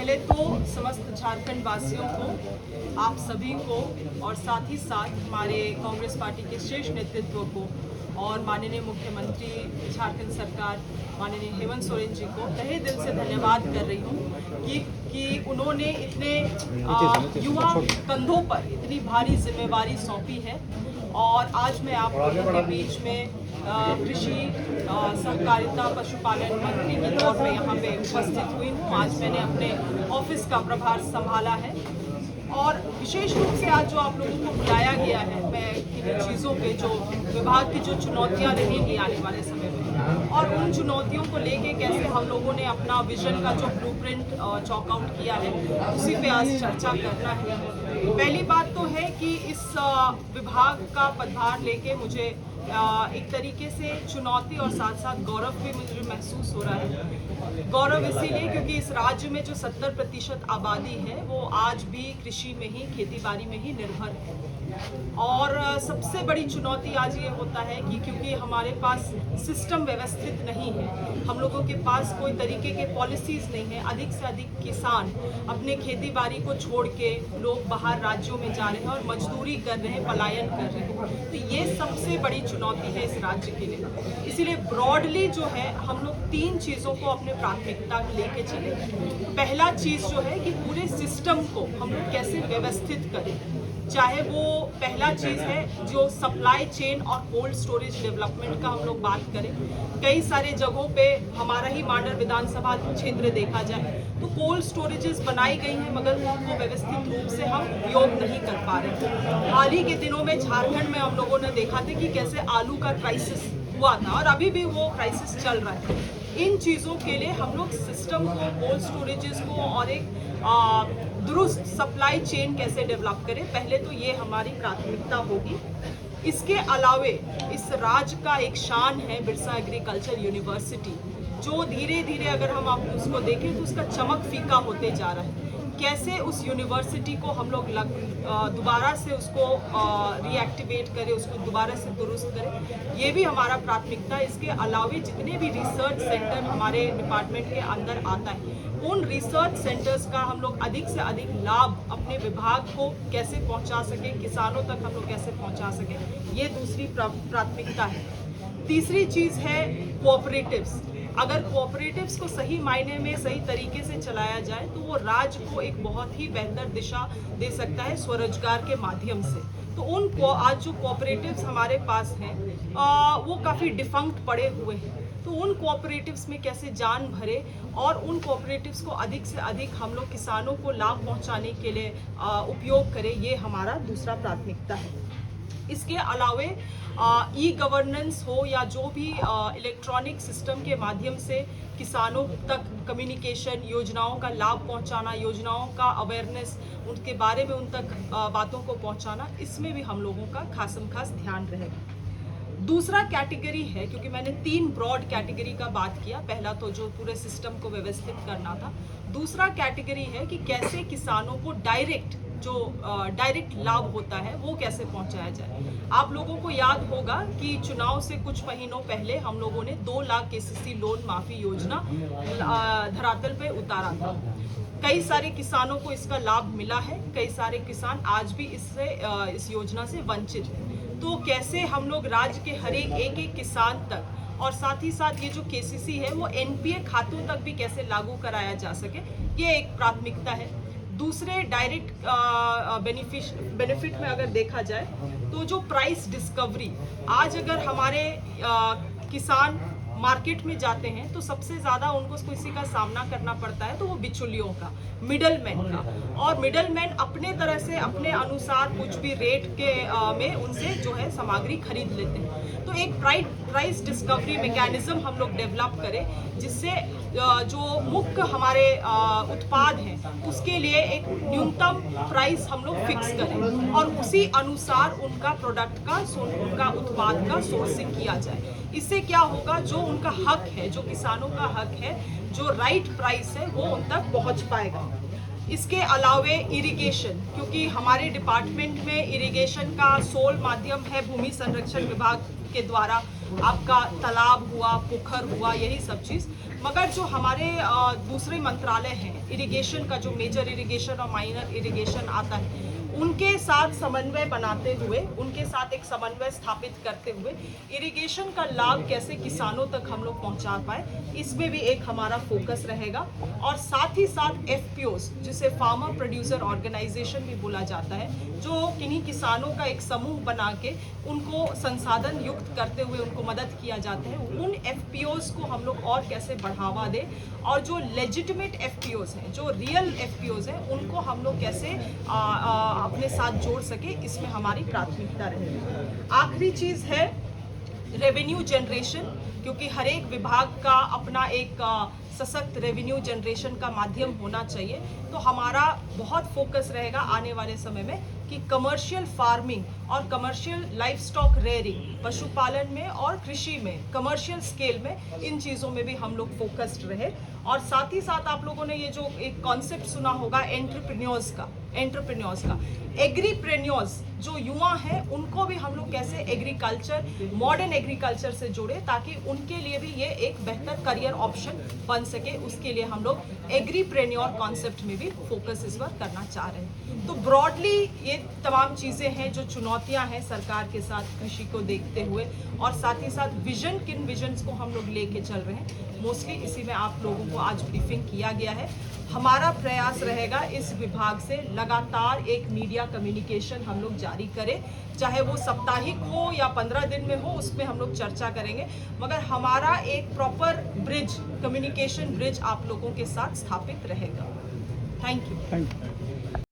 पहले तो समस्त झारखंड वासियों को, आप सभी को और साथ ही साथ हमारे कांग्रेस पार्टी के शीर्ष नेतृत्व को और माननीय मुख्यमंत्री झारखंड सरकार माननीय हेमंत सोरेन जी को तहे दिल से धन्यवाद कर रही हूँ कि उन्होंने इतने युवा कंधों पर इतनी भारी जिम्मेवारी सौंपी है। और आज मैं आप लोगों के बीच में कृषि सहकारिता पशुपालन मंत्री के तौर पे यहाँ पे उपस्थित हुई हूँ। आज मैंने अपने ऑफिस का प्रभार संभाला है और विशेष रूप से आज जो आप लोगों को बुलाया गया है, मैं किन चीज़ों पे जो विभाग की जो चुनौतियाँ रहेंगी आने वाले समय में और उन चुनौतियों को लेके कैसे हम लोगों ने अपना विजन का जो ब्लूप्रिंट चॉक आउट किया है उसी पे आज चर्चा करना है। पहली बात तो है कि इस विभाग का पदभार लेके मुझे एक तरीके से चुनौती और साथ साथ गौरव भी मुझे महसूस हो रहा है। गौरव इसीलिए क्योंकि इस राज्य में जो 70% आबादी है वो आज भी कृषि में ही, खेती बाड़ी में ही निर्भर है। और सबसे बड़ी चुनौती आज ये होता है कि क्योंकि हमारे पास सिस्टम व्यवस्थित नहीं है, हम लोगों के पास कोई तरीके के पॉलिसीज़ नहीं है, अधिक से अधिक किसान अपने खेती बाड़ी को छोड़ के लोग बाहर राज्यों में जा रहे हैं और मजदूरी कर रहे हैं, पलायन कर रहे हैं। तो ये सबसे बड़ी चुनौती है इस राज्य के लिए। इसीलिए ब्रॉडली जो है हम लोग 3 चीज़ों को अपने प्राथमिकता लेके चले। पहला चीज़ जो है कि पूरे सिस्टम को हम लोग कैसे व्यवस्थित करें, चाहे वो पहला चीज़ है जो सप्लाई चेन और कोल्ड स्टोरेज डेवलपमेंट का हम लोग बात करें। कई सारे जगहों पे हमारा ही मांडर विधानसभा क्षेत्र देखा जाए तो कोल्ड स्टोरेजेस बनाई गई हैं मगर उनको व्यवस्थित रूप से हम उपयोग नहीं कर पा रहे। हाल ही के दिनों में झारखंड में हम लोगों ने देखा था कि कैसे आलू का क्राइसिस हुआ था और अभी भी वो क्राइसिस चल रहा है। इन चीज़ों के लिए हम लोग सिस्टम को, कोल्ड स्टोरेजेस को और एक दुरुस्त सप्लाई चेन कैसे डेवलप करें, पहले तो ये हमारी प्राथमिकता होगी। इसके अलावे इस राज्य का एक शान है बिरसा एग्रीकल्चर यूनिवर्सिटी, जो धीरे धीरे अगर हम आप उसको देखें तो उसका चमक फीका होते जा रहा है। कैसे उस यूनिवर्सिटी को हम लोग दोबारा से उसको रीएक्टिवेट करें, उसको दोबारा से दुरुस्त करें, ये भी हमारा प्राथमिकता है। इसके अलावे जितने भी रिसर्च सेंटर हमारे डिपार्टमेंट के अंदर आता है उन रिसर्च सेंटर्स का हम लोग अधिक से अधिक लाभ अपने विभाग को कैसे पहुंचा सकें, किसानों तक हम लोग कैसे पहुंचा सकें, ये दूसरी प्राथमिकता है। तीसरी चीज़ है कोऑपरेटिव्स। अगर कोऑपरेटिव्स को सही मायने में सही तरीके से चलाया जाए तो वो राज्य को एक बहुत ही बेहतर दिशा दे सकता है स्वरोजगार के माध्यम से। तो आज जो कोऑपरेटिव्स हमारे पास हैं वो काफ़ी डिफंक्ट पड़े हुए हैं, तो उन कोऑपरेटिव्स में कैसे जान भरे और उन कोऑपरेटिव्स को अधिक से अधिक हम लोग किसानों को लाभ पहुंचाने के लिए उपयोग करें, ये हमारा दूसरा प्राथमिकता है। इसके अलावे ई गवर्नेंस हो या जो भी इलेक्ट्रॉनिक सिस्टम के माध्यम से किसानों तक कम्युनिकेशन, योजनाओं का लाभ पहुंचाना, योजनाओं का अवेयरनेस उनके बारे में उन तक बातों को पहुंचाना, इसमें भी हम लोगों का खासम खास ध्यान रहेगा। दूसरा कैटेगरी है, क्योंकि मैंने 3 ब्रॉड कैटेगरी का बात किया, पहला तो जो पूरे सिस्टम को व्यवस्थित करना था, दूसरा कैटेगरी है कि कैसे किसानों को डायरेक्ट लाभ होता है वो कैसे पहुंचाया जाए। आप लोगों को याद होगा कि चुनाव से कुछ महीनों पहले हम लोगों ने 2 लाख केसीसी लोन माफी योजना धरातल पे उतारा था। कई सारे किसानों को इसका लाभ मिला है, कई सारे किसान आज भी इस योजना से वंचित हैं। तो कैसे हम लोग राज्य के हर एक किसान तक और साथ ही साथ ये जो केसीसी है वो एनपीए खातों तक भी कैसे लागू कराया जा सके, ये एक प्राथमिकता है। दूसरे डायरेक्ट बेनिफिट में अगर देखा जाए तो जो प्राइस डिस्कवरी, आज अगर हमारे किसान मार्केट में जाते हैं तो सबसे ज़्यादा उनको किसी का सामना करना पड़ता है तो वो बिचौलियों का, मिडलमैन का, और मिडलमैन अपने तरह से अपने अनुसार कुछ भी रेट के में उनसे जो है सामग्री खरीद लेते हैं। तो एक प्राइस डिस्कवरी मैकेनिज्म हम लोग डेवलप करें जिससे जो मुख्य हमारे उत्पाद हैं उसके लिए एक न्यूनतम प्राइस हम लोग फिक्स करें और उसी अनुसार उनका प्रोडक्ट का, उनका उत्पाद का सोर्सिंग किया जाए। इससे क्या होगा, जो उनका हक है, जो किसानों का हक है, जो राइट प्राइस है वो उन तक पहुंच पाएगा। इसके अलावे इरिगेशन, क्योंकि हमारे डिपार्टमेंट में इरिगेशन का सोल माध्यम है भूमि संरक्षण विभाग के द्वारा, आपका तालाब हुआ, पोखर हुआ, यही सब चीज़, मगर जो हमारे दूसरे मंत्रालय हैं, इरिगेशन का जो मेजर इरिगेशन और माइनर इरिगेशन आता है, उनके साथ समन्वय बनाते हुए, उनके साथ एक समन्वय स्थापित करते हुए इरिगेशन का लाभ कैसे किसानों तक हम लोग पहुंचा पाए, इसमें भी एक हमारा फोकस रहेगा। और साथ ही साथ एफपीओस, जिसे फार्मर प्रोड्यूसर ऑर्गेनाइजेशन भी बोला जाता है, जो किन्हीं किसानों का एक समूह बना के उनको संसाधन युक्त करते हुए उनको मदद किया जाता है, उन एफपीओस को हम लोग और कैसे बढ़ावा दें, और जो लेजिटिमेट एफपीओस हैं, जो रियल एफपीओस हैं, उनको हम लोग कैसे अपने साथ जोड़ सके, इसमें हमारी प्राथमिकता रहेगी। आखिरी चीज़ है रेवेन्यू जनरेशन, क्योंकि हर एक विभाग का अपना एक सशक्त रेवेन्यू जनरेशन का माध्यम होना चाहिए। तो हमारा बहुत फोकस रहेगा आने वाले समय में कि कमर्शियल फार्मिंग और कमर्शियल लाइफ स्टॉक रेयरिंग, पशुपालन में और कृषि में, कमर्शियल स्केल में, इन चीज़ों में भी हम लोग फोकस्ड रहे। और साथ ही साथ आप लोगों ने ये जो एक कॉन्सेप्ट सुना होगा एंटरप्रेन्योर्स का, एग्रीप्रेन्योर्स जो युवा हैं, उनको भी हम लोग कैसे एग्रीकल्चर, मॉडर्न एग्रीकल्चर से जोड़े, ताकि उनके लिए भी ये एक बेहतर करियर ऑप्शन बन सके। उसके लिए हम लोग एग्रीप्रेन्योर कॉन्सेप्ट में भी फोकस इस बार करना चाह रहे हैं। तो ब्रॉडली ये तमाम चीज़ें हैं जो चुनौतियां हैं सरकार के साथ कृषि को देखते हुए, और साथ ही साथ विजन, किन विजन्स को हम लोग लेके चल रहे हैं, मोस्टली इसी में आप लोगों को आज ब्रीफिंग किया गया है। हमारा प्रयास रहेगा इस विभाग से लगातार एक मीडिया कम्युनिकेशन हम लोग जारी करें, चाहे वो साप्ताहिक हो या 15 दिन में हो, उसमें हम लोग चर्चा करेंगे, मगर हमारा एक प्रॉपर ब्रिज, कम्युनिकेशन ब्रिज आप लोगों के साथ स्थापित रहेगा। Thank you.